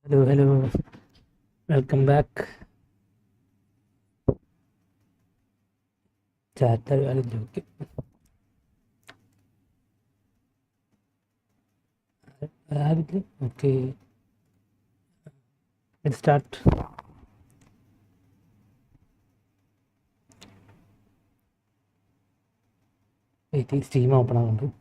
Hello, welcome back. Chat are joking. Okay, let's start. Steam open.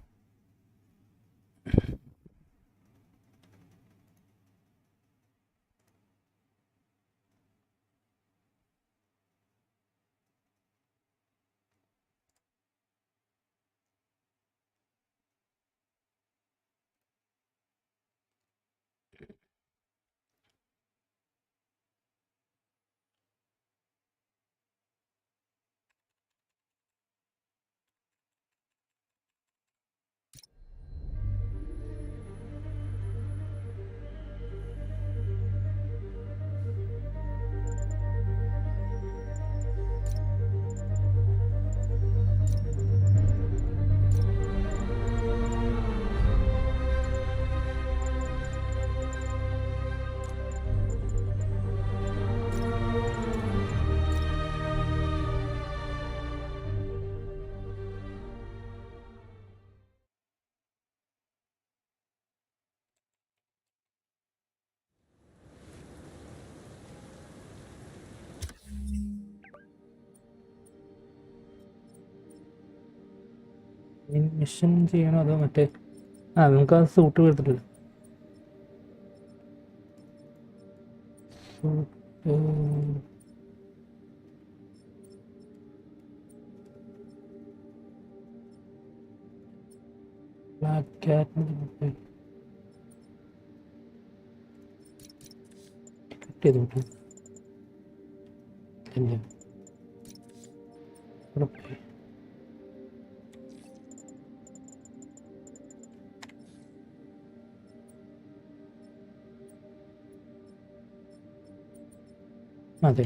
Mission ചെയ്യണോ അതോ മറ്റേ നമുക്ക് ആ സൂട്ട് കൊടുത്തിട്ടില്ല. ബ്ലാക്ക് ക്യാറ്റ് ചെയ്ത് വിട്ടു. അതെ,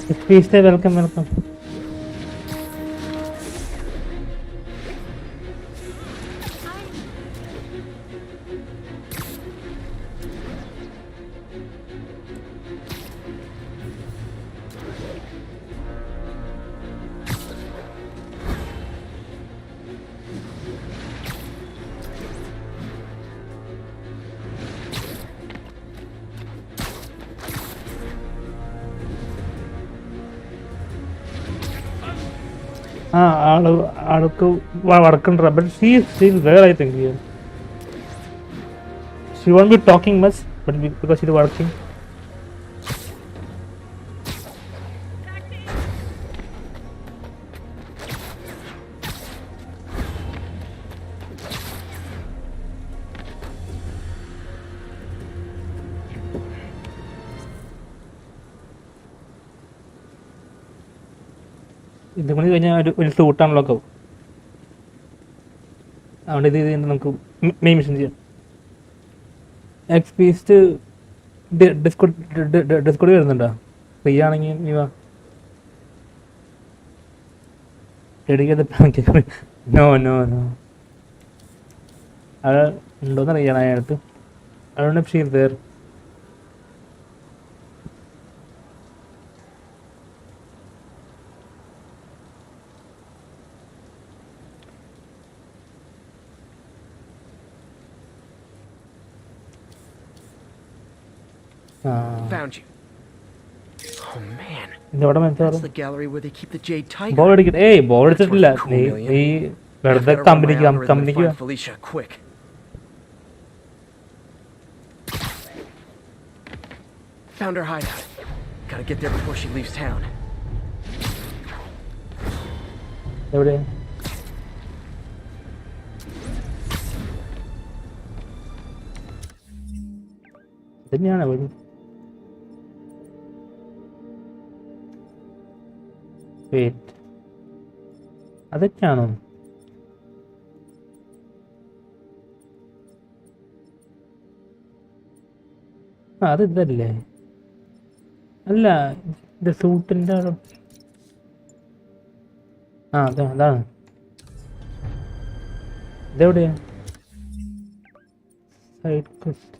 Please stay welcome. But she is still there, I think. Here. She won't be talking much, but because she's working. ഇത് കൊണ്ട് കഴിഞ്ഞാൽ ഒരു സൂട്ട് അൺലോക്ക് ആവും. അതുകൊണ്ട് ഇത് നമുക്ക് മെയിൻ മിഷൻ ചെയ്യാം. എക്സ്പീസ്റ്റ് ഡിസ്കോഡ് വരുന്നുണ്ടോ? ഫ്രീ ആണെങ്കിൽ നീ വാ. നോ അത് ഉണ്ടോയെന്നറിയണം അതിനകത്ത്. അതുകൊണ്ട് she there. Found you. Oh man. That's the gallery where they keep the jade tiger. Ball addicted. Hey, ball addicted. Hey, the company. Felicia, quick. Found her hideout. Gotta get there before she leaves town. എവിടെ? തന്നെയാണ് വഴി. Wait, അതൊക്കെയാണോ? ആ അത് ഇതല്ലേ? അല്ല, ഇത് സൂട്ടിൻ്റെ. ആ അതാണ്. ഇതെവിടെയാ? Side quest.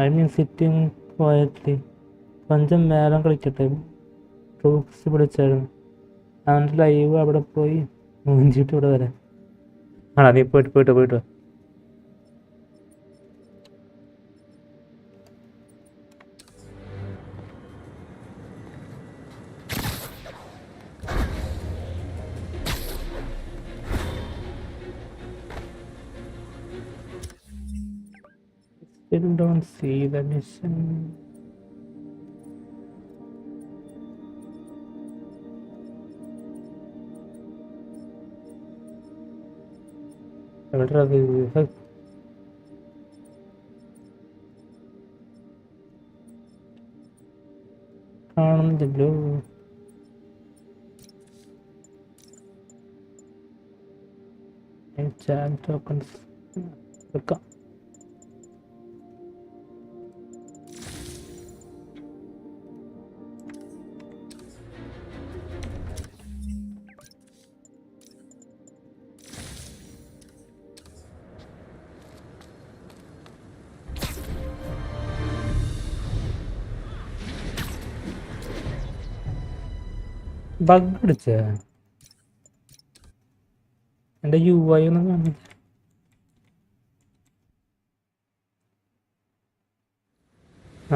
I mean sitting quietly. కొంచెం മേളം കളിക്കട്ടെ. ട്രൂപ്സ് പിടിച്ചായിരുന്നു. അവൻ്റെ ലൈവ് അവിടെ പോയി മൂഞ്ചിട്ട് ഇവിടെ വരാം. ആണോ? നീ പോയിട്ട് Still don't see the mission. കാണുന്നില്ലല്ലോ. ചാറ്റ് ടോക്കൺസ് വെക്കാം. ബഗ് അടിച്ച എൻ്റെ UI ഒന്നും കാണില്ല.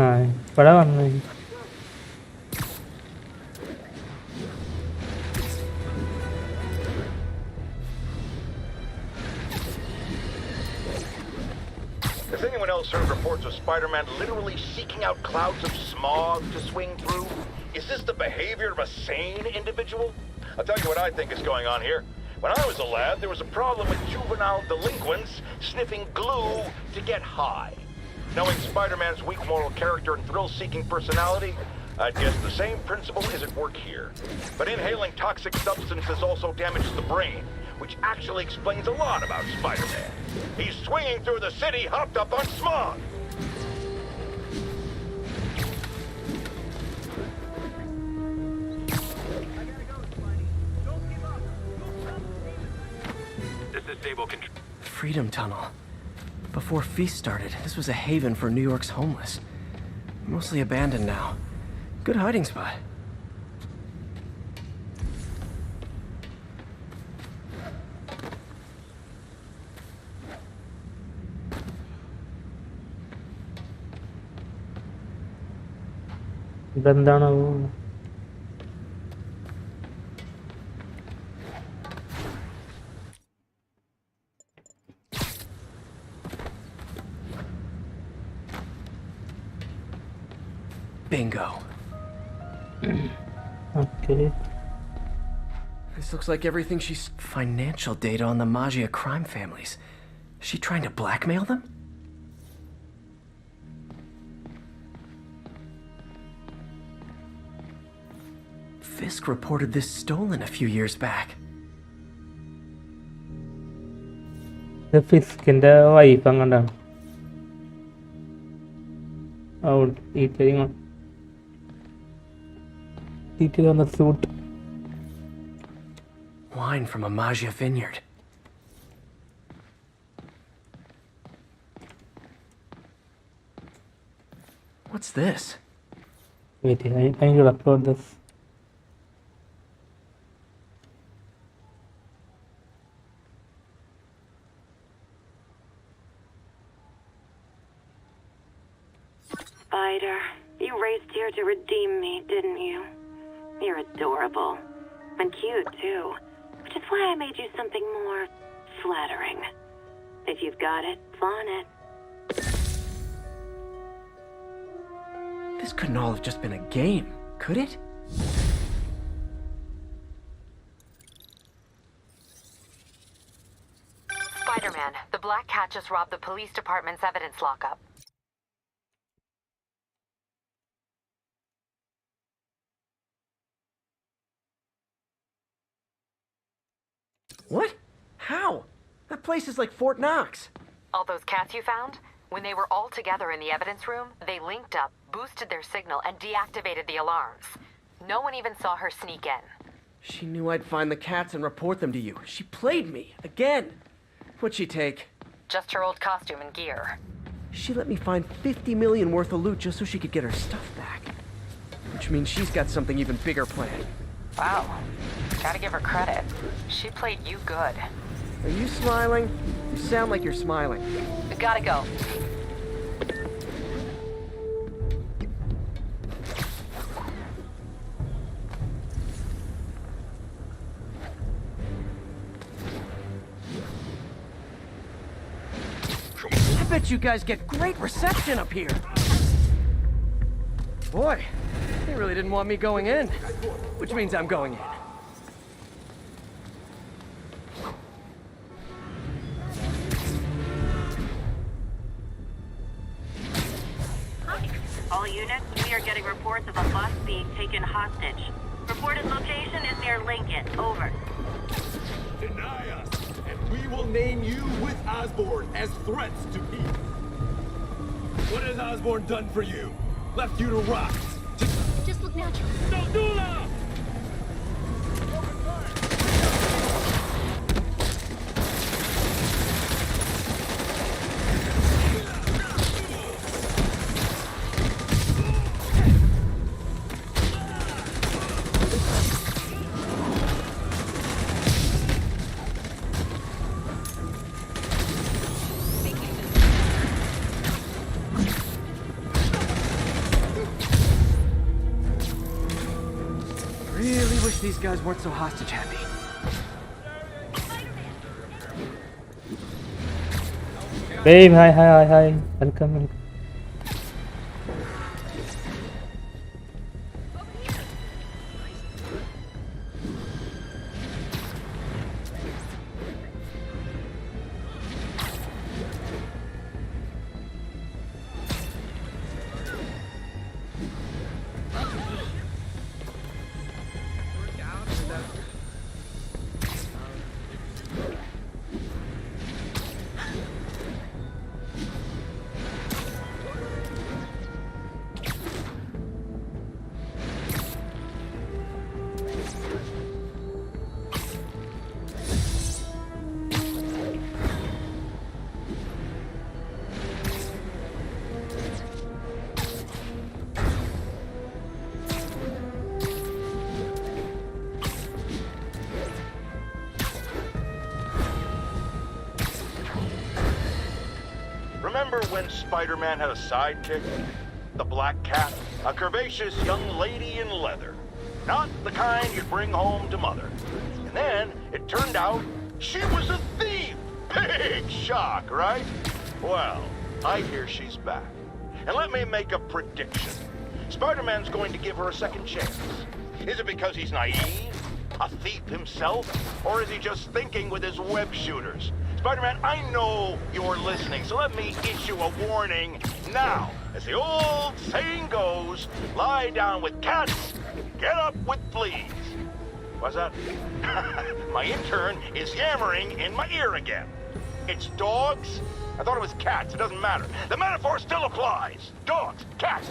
ആ ഇവിടെ വന്നു. Has anyone else heard reports of Spiderman literally seeking out clouds of smog to swing through? Is this the behavior of a sane individual? I'll tell you what I think is going on here. When I was a lad, there was a problem with juvenile delinquents sniffing glue to get high. Knowing Spider-Man's weak moral character and thrill-seeking personality, I'd guess the same principle is at work here. But inhaling toxic substances also damages the brain, which actually explains a lot about Spider-Man. He's swinging through the city hopped up on smog. This is Stable Control. Freedom Tunnel. Before Feast started, this was a haven for New York's homeless. Mostly abandoned now. Good hiding spot. ഇതെന്താണാവോ? Bingo. Okay. This looks like everything she's... Financial data on the Maggia crime families. Is she trying to blackmail them? Fisk reported this stolen a few years back. ഇത് ഫിസ്കിന്റെ wife അങ്ങോട്ടാണ്. Detail on the suit. Wine from a Maggia vineyard. What's this? Wait, I need to upload this. Spider, you raced here to redeem me, didn't you? You're adorable. And cute, too. Which is why I made you something more flattering. If you've got it, flaunt it. This couldn't all have just been a game, could it? Spider-Man, the Black Cat just robbed the police department's evidence lockup. What? How? That place is like Fort Knox. All those cats you found? When they were all together in the evidence room, they linked up, boosted their signal, and deactivated the alarms. No one even saw her sneak in. She knew I'd find the cats and report them to you. She played me, again. What'd she take? Just her old costume and gear. She let me find 50 million worth of loot just so she could get her stuff back. Which means she's got something even bigger planned. Wow. Gotta give her credit. She played you good. Are you smiling? You sound like you're smiling. We gotta go. I bet you guys get great reception up here. Boy, they really didn't want me going in. Which means I'm going in. All units, we are getting reports of a bus being taken hostage. Reported location is near Lincoln. Over. Deny us, and we will name you with Osborn as threats to peace. What has Osborn done for you? Left you to rot? Just look natural. No, Dula! These guys weren't so hostage happy. Babe, hi. Welcome. Remember when Spider-Man had a sidekick? The Black Cat? A curvaceous young lady in leather. Not the kind you'd bring home to Mother. And then, it turned out, she was a thief! Big shock, right? Well, I hear she's back. And let me make a prediction. Spider-Man's going to give her a second chance. Is it because he's naive? A thief himself? Or is he just thinking with his web shooters? Spider-Man, I know you're listening, so let me issue a warning now. As the old saying goes, lie down with cats, get up with fleas. What's that? My intern is yammering in my ear again. It's dogs? I thought it was cats. It doesn't matter. The metaphor still applies. Dogs, cats.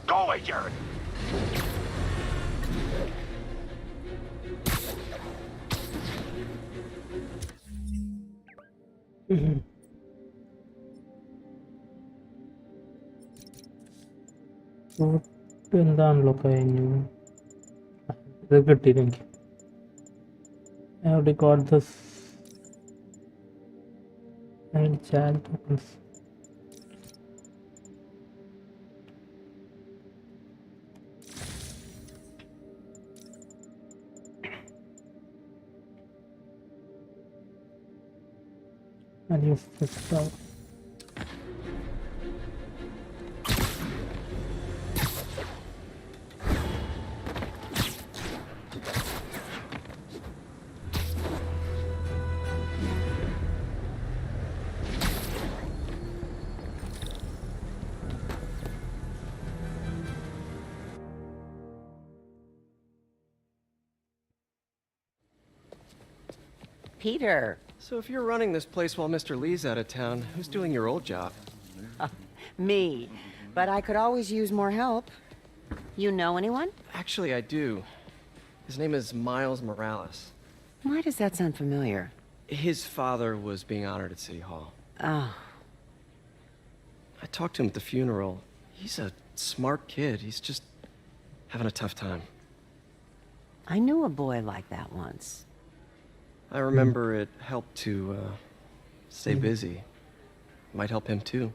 Go away, Jared. എന്താണല്ലോ കഴിഞ്ഞു ഇത് കിട്ടിയില്ല എനിക്ക് I have recorded this and chat tokens. And use this stuff. Peter. So if you're running this place while Mr. Lee's out of town, who's doing your old job? Me. But I could always use more help. You know anyone? Actually, I do. His name is Miles Morales. Why does that sound familiar? His father was being honored at City Hall. Oh. I talked to him at the funeral. He's a smart kid. He's just having a tough time. I knew a boy like that once. I remember it helped to stay busy. Might help him too.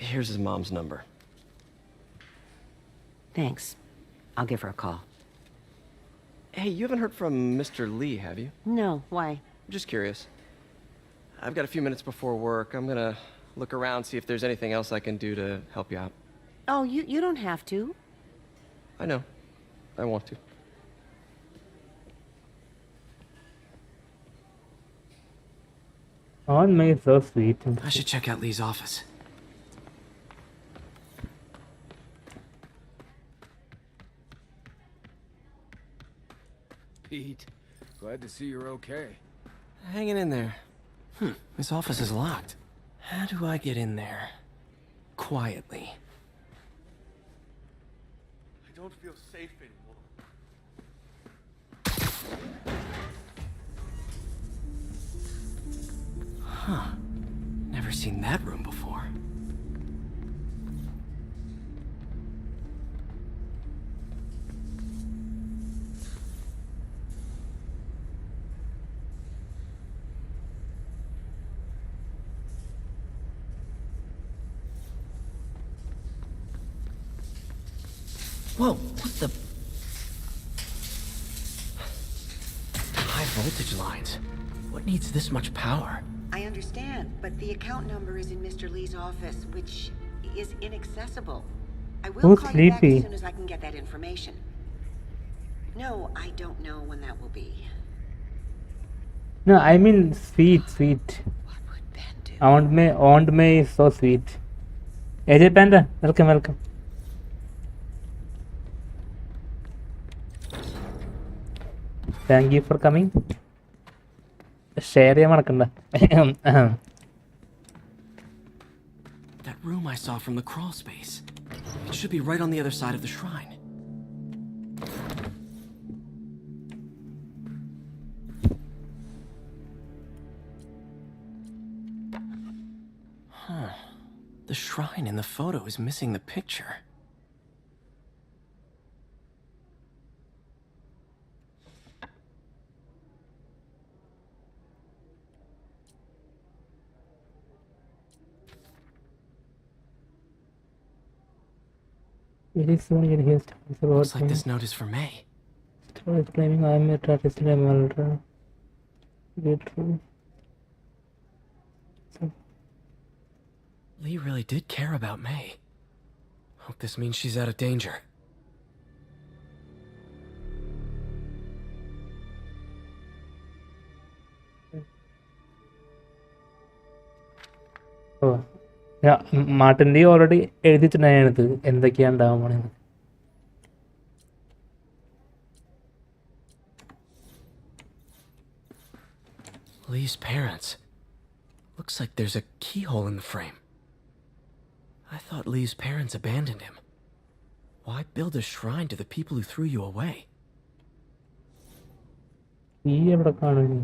Here's his mom's number. Thanks. I'll give her a call. Hey, you haven't heard from Mr. Lee, have you? No, why? Just curious. I've got a few minutes before work. I'm gonna look around, see if there's anything else I can do to help you out. Oh, you don't have to. I know. I want to. On May is so sweet. I should check out Lee's office. Pete, glad to see you're okay. Hanging in there. This office is locked. How do I get in there? Quietly. I don't feel safe anymore. Huh. Never seen that room before. Whoa, what the? High voltage lines. What needs this much power? I understand, but the account number is in Mr. Lee's office, which is inaccessible. I will Who's call you back sleepy? as soon as I can get that information. No, I don't know when that will be. No, I mean sweet. What would Ben do? Aunt May is so sweet. AJ Panda, welcome. Thank you for coming. Share ചെയ്യാൻ മറക്കണ്ട. That room I saw from the crawl space. It should be right on the other side of the shrine. Huh. The shrine in the photo is missing the picture. Very soon you'll hear stories about Looks like me. this note is for May. Stories claiming I am a terrorist and a murderer. Be true. So, Lee really did care about May. Hope this means she's out of danger. oh. Yeah, Martin Lee already എഴുതിയിട്ടുണ്ടായിരുന്നത് എന്തൊക്കെയാ ഉണ്ടാവാൻ പോണെന്ന്. Lee's parents. Looks like there's a keyhole in the frame. I thought Lee's parents abandoned him. Why build a shrine to the people who threw you away? ഈ എവിടെ കാണുന്നു?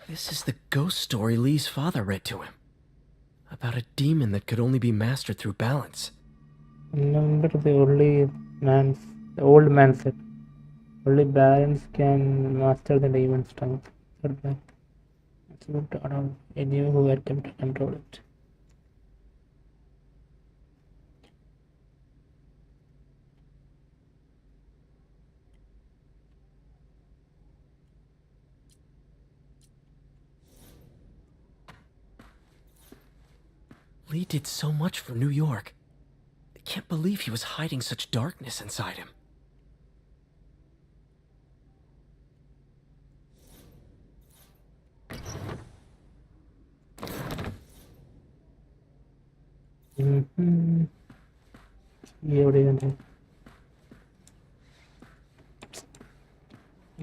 This is the ghost story Lee's father read to him. About a demon that could only be mastered through balance. Remember the old man said, only balance can master the demon's strength. It's good to allow anyone who attempt to control it. Lee did so much for New York. I can't believe he was hiding such darkness inside him. എവിടെയാണ്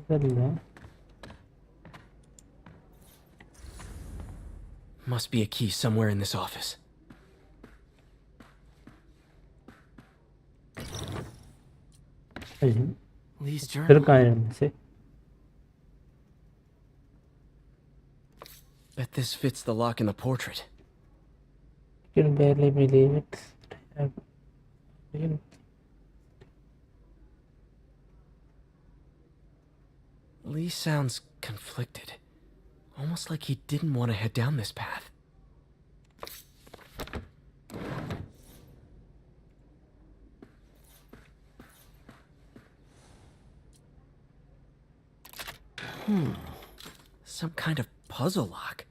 ഇതല്ല. Must be a key somewhere in this office. Lee's journal. ചെറുക്കാനുണ്ട്. ശരി. Bet this fits the lock in the portrait. I can barely believe it. Lee sounds conflicted. Almost like he didn't want to head down this path. Some kind of puzzle lock.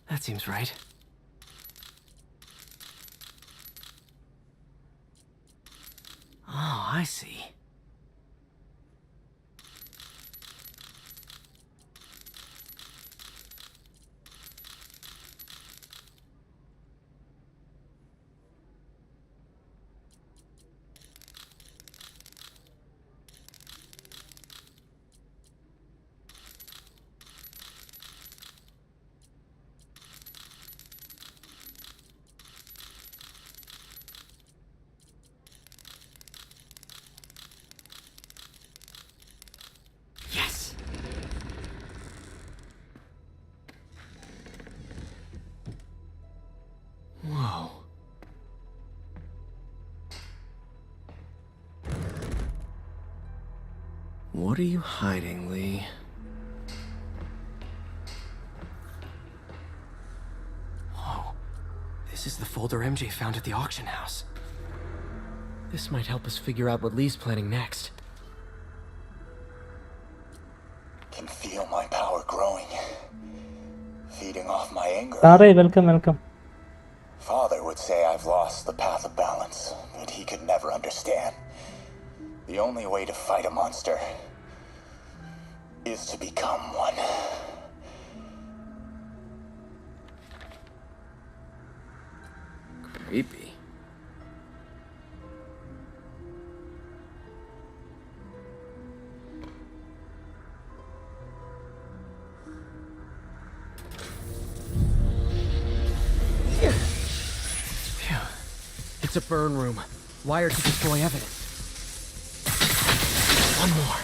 That seems right. Oh, I see. Whoa. What are you hiding, Lee? Whoa. This is the folder MJ found at the auction house. This might help us figure out what Lee's planning next. Can feel my power growing. Feeding off my anger. Tare, welcome. Father would say I've lost the path of balance, but he could never understand. The only way to fight a monster is to become one. Creepy. It's a burn room, wired to destroy evidence. One more.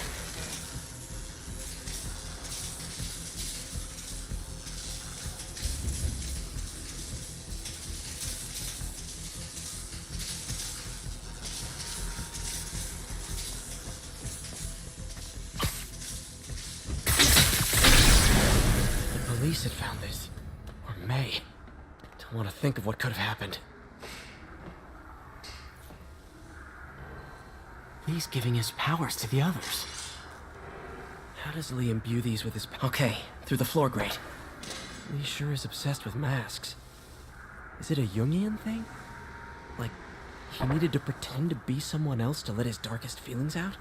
Lise had found this. Or May. Don't want to think of what could have happened. Lee's giving his powers to the others. How does Lee imbue these with his... Okay, through the floor grate. Lee sure is obsessed with masks. Is it a Jungian thing? Like, he needed to pretend to be someone else to let his darkest feelings out?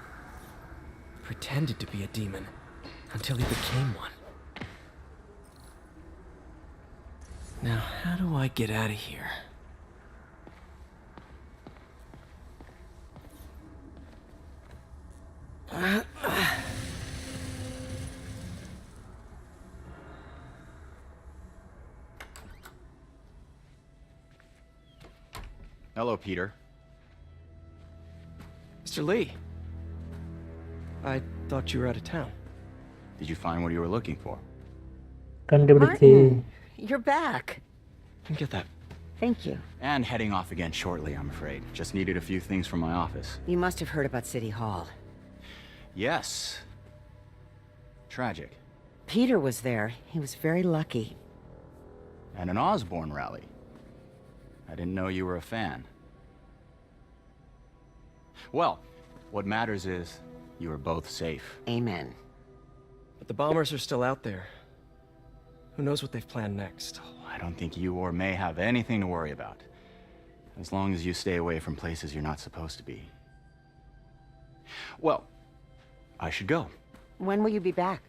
Pretended to be a demon, until he became one. Now, how do I get out of here? Hello, Peter. Mr. Lee. I thought you were out of town. Did you find what you were looking for? കണ്ടുപിടിച്ച് You're back. Get that. Thank you. And heading off again shortly, I'm afraid. Just needed a few things from my office. You must have heard about City Hall. Yes. Tragic. Peter was there. He was very lucky. And an Osborne rally. I didn't know you were a fan. Well, what matters is you are both safe. Amen. But the bombers are still out there. Who knows what they've planned next? I don't think you or May have anything to worry about. As long as you stay away from places you're not supposed to be. Well, I should go. When will you be back?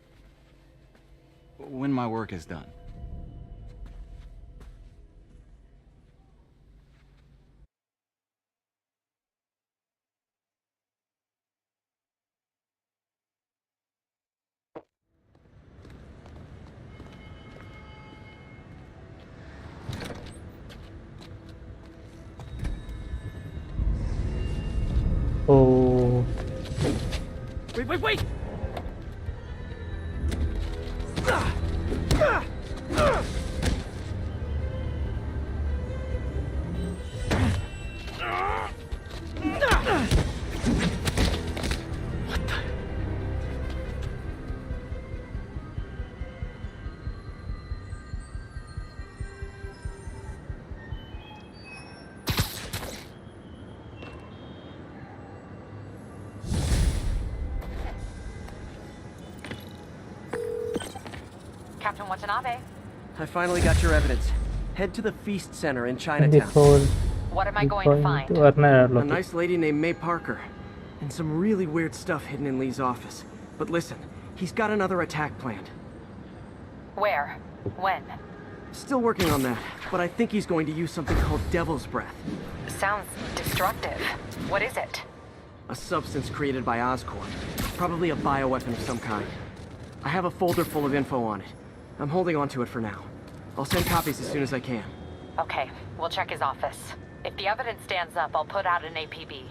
When my work is done. Oh, Wait! Captain Watanabe, I finally got your evidence. Head to the Feast Center in Chinatown. before what am I going to find? A nice lady named May Parker. And some really weird stuff hidden in Lee's office. But listen, he's got another attack planned. Where? When? Still working on that, but I think he's going to use something called Devil's Breath. Sounds destructive. What is it? A substance created by Oscorp. Probably a bioweapon of some kind. I have a folder full of info on it. I'm holding on to it for now. I'll send copies as soon as I can. Okay, we'll check his office. If the evidence stands up, I'll put out an APB.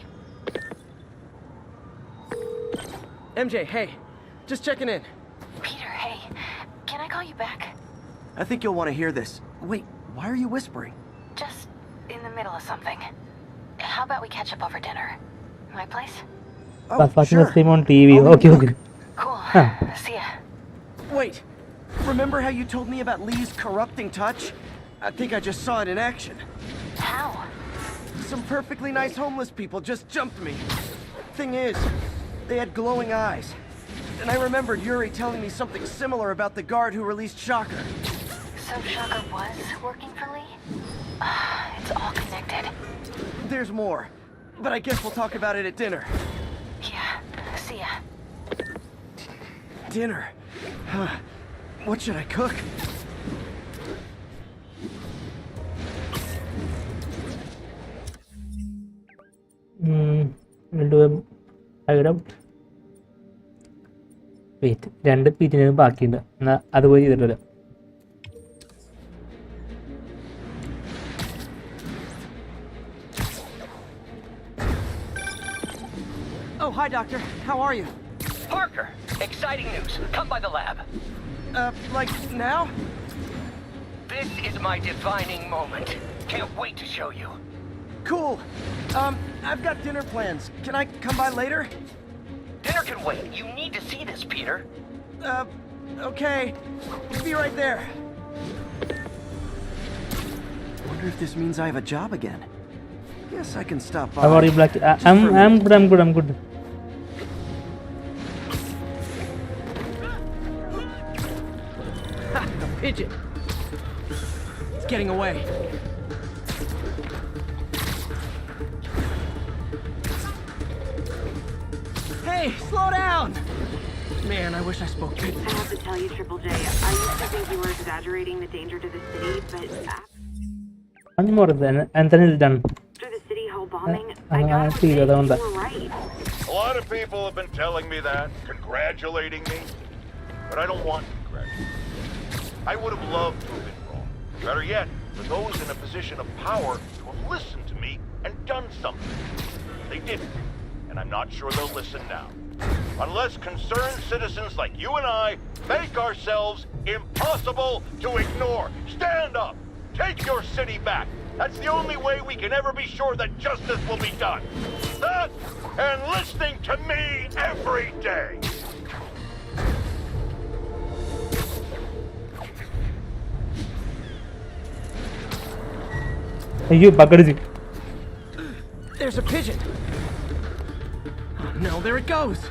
MJ, hey. Just checking in. Peter, hey. Can I call you back? I think you'll want to hear this. Wait, why are you whispering? Just in the middle of something. How about we catch up over dinner? My place? watching the stream on TV. Okay. Cool. Huh. See ya. Wait. Remember how you told me about Lee's corrupting touch? I think I just saw it in action. How? Some perfectly nice homeless people just jumped me. Thing is, they had glowing eyes. And I remembered Yuri telling me something similar about the guard who released Shocker. So Shocker was working for Lee? It's all connected. There's more. But I guess we'll talk about it at dinner. Yeah. See ya. Dinner? What should I cook? We'll do a hideout. Wait, 2 പീറ്റിന് ബാക്കിയുണ്ട്. എന്നാൽ അതുപോലെ ചെയ്തിട്ടില്ല. Oh, hi, Doctor. How are you? Parker, exciting news. Come by the lab. Like now? This is my defining moment. Can't wait to show you. Cool. I've got dinner plans. Can I come by later? Dinner can wait. You need to see this, Peter. Okay, we'll be right there. Wonder if this means I have a job again. Guess I can stop by. How are you, Black? I'm good. Ha! A pigeon. It's getting away. Hey, slow down! Man, I wish I spoke good. I have to tell you, Triple J, I used to think you were exaggerating the danger to the city, but One more then, and then it's done. after the city hall bombing, I gotta see admit, that you were right. A lot of people have been telling me that, congratulating me, but I don't want congratulations. I would have loved to have been wrong. Better yet, for those in a position of power to have listened to me and done something. They didn't, and I'm not sure they'll listen now. Unless concerned citizens like you and I make ourselves impossible to ignore. Stand up! Take your city back! That's the only way we can ever be sure that justice will be done. That and listening to me every day! You Bakadji. There's a pigeon. Oh, no, there it goes.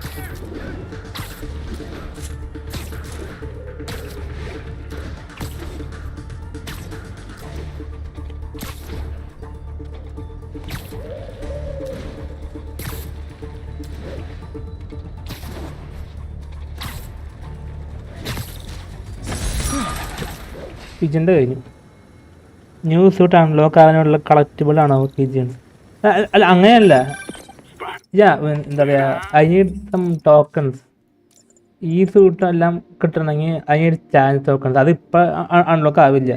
പിജിൻ്റെ കഴിഞ്ഞു. New suit unlock ആകാനുള്ള കളക്റ്റിബിൾ ആണോ പിജിൻസ്? അല്ല അങ്ങനെയല്ല. എന്താ പറയുക, I need some tokens. ഈ suit എല്ലാം കിട്ടണമെങ്കിൽ ഐ നീഡ് ചാൻസ് ടോക്കൺസ്. അതിപ്പോൾ അൺലോക്ക് ആവില്ല.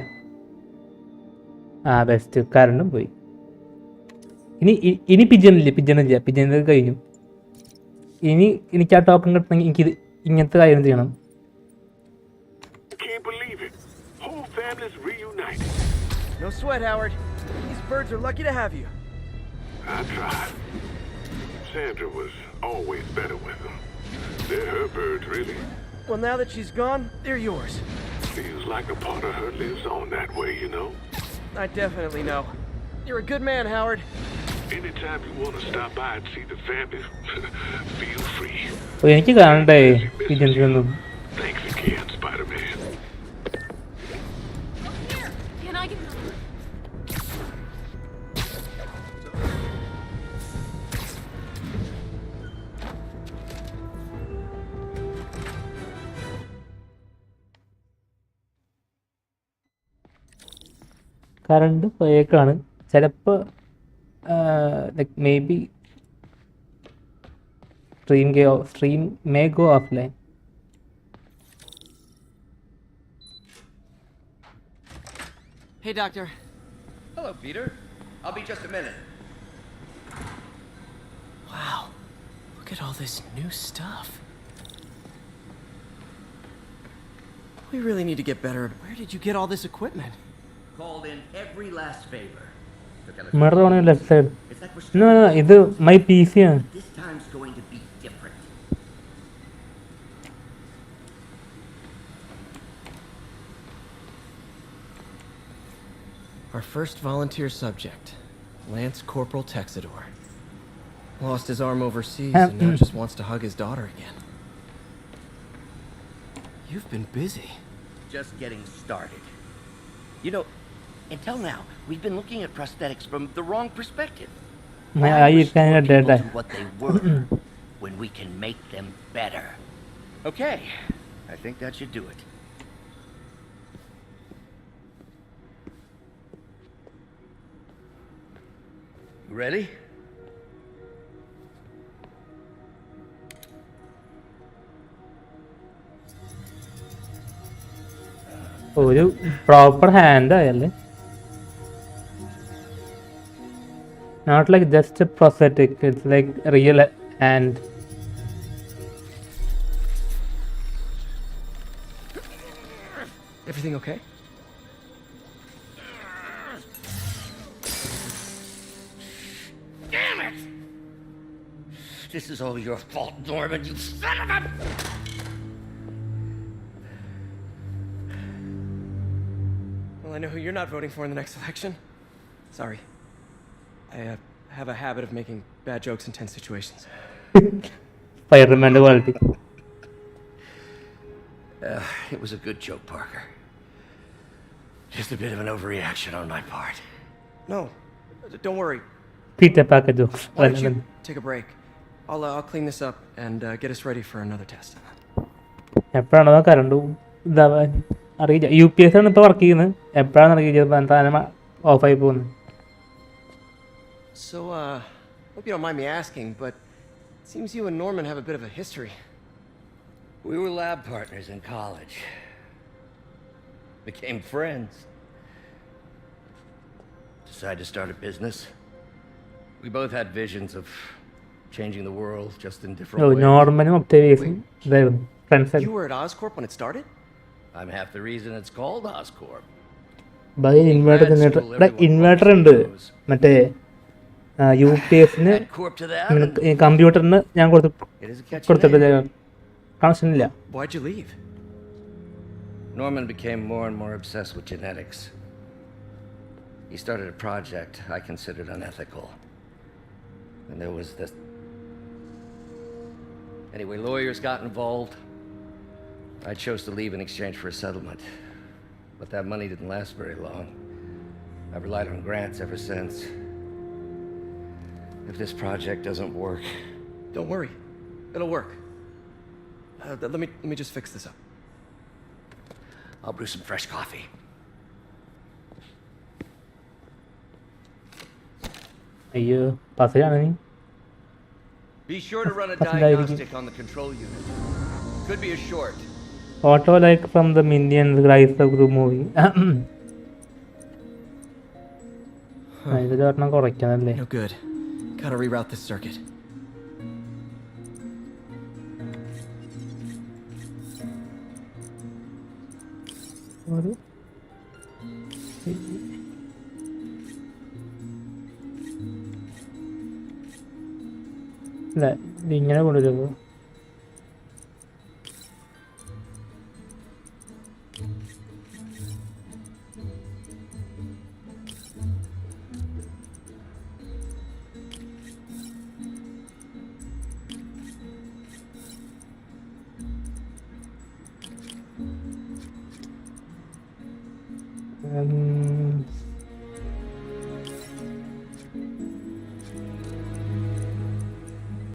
ബെസ്റ്റ്. കറണ്ടും പോയി. ഇനി പിജണില്ല. പിജണിൽ കഴിഞ്ഞു. ഇനി എനിക്ക് ആ ടോക്കൺ കിട്ടണമെങ്കിൽ എനിക്കിത് ഇങ്ങനത്തെ കാര്യം ചെയ്യണം. No sweat, Howard. These birds are lucky to have you. I tried. Sandra was always better with them. They're her birds, really. Well, now that she's gone, they're yours. Feels like a part of her lives on that way, you know? I definitely know. You're a good man, Howard. Anytime you want to stop by and see the family, feel free. എനിക്ക് കാണണ്ടേ പിജൻസിനൊന്നും. Thanks again, Spider-Man. Can I get... current പോയേക്കാണ്. ചിലപ്പോൾ like maybe stream may go offline. Hey, Doctor. Hello, Peter. I'll be just a minute. Wow. Look at all this new stuff. We really need to get better. Where did you get all this equipment? Called in every last favor. Mirror on your left side. No, ഇത് my PC ആണ്. This time's going to be different. Our first volunteer subject, Lance Corporal Texador. Lost his arm overseas and now just wants to hug his daughter again. You've been busy. Just getting started. You know, until now, we've been looking at prosthetics from the wrong perspective. You kind of dead. What they were when we can make them better. Okay, I think that should do it. Ready? ഒരു proper hand ആയല്ലേ. Not like just a prosthetic, it's like real hand. Everything okay? Damn it! This is all your fault, Norman, you son of a... Well, I know who you're not voting for in the next election. Sorry. I have a habit of making bad jokes in tense situations. Spiderman quality. It was a good joke, Parker. Just a bit of an overreaction on my part. No, don't worry. Peter Parker jokes. Why don't you take a break? I'll clean this up and get us ready for another test. എപ്പോഴാണോ current ഇതാവാൻ അറിയില്ല. UPS ആണ് ഇപ്പോൾ work ചെയ്യുന്നത്. എപ്പോഴാണെന്ന് അറിയില്ല. ഓഫായി പോകുന്നത്. So, hope you don't mind me asking, but it seems you and Norman have a bit of a history. We were lab partners in college. Became friends. Decided to start a business. We both had visions of changing the world, just in different ways. Normanum Octavian. You were at Oscorp when it started? I'm half the reason it's called Oscorp. By inverter ഉണ്ട് മറ്റേ UPSന് കമ്പ്യൂട്ടറിന് ഞാൻ കൊടുത്തിട്ട് connection ഇല്ല. Why'd you leave? Norman became more and more obsessed with genetics. He started a project I considered unethical. And there was this... Anyway, lawyers got involved. I chose to leave in exchange for a settlement. But that money didn't last very long. I've relied on grants ever since. If this project doesn't work... Don't worry. It'll work. Let me just fix this up. I'll brew some fresh coffee. അയ്യോ പസയാണ് നീ. Be sure to run a diagnostic on the control unit. Could be a short. Auto like from the Minions Rise of Group movie. ഇത് ഒരെണ്ണം കുറയ്ക്കാനല്ലേ. No good. Gotta reroute this circuit. അല്ല ഇതിങ്ങനെ കൊണ്ടുവരുമോ?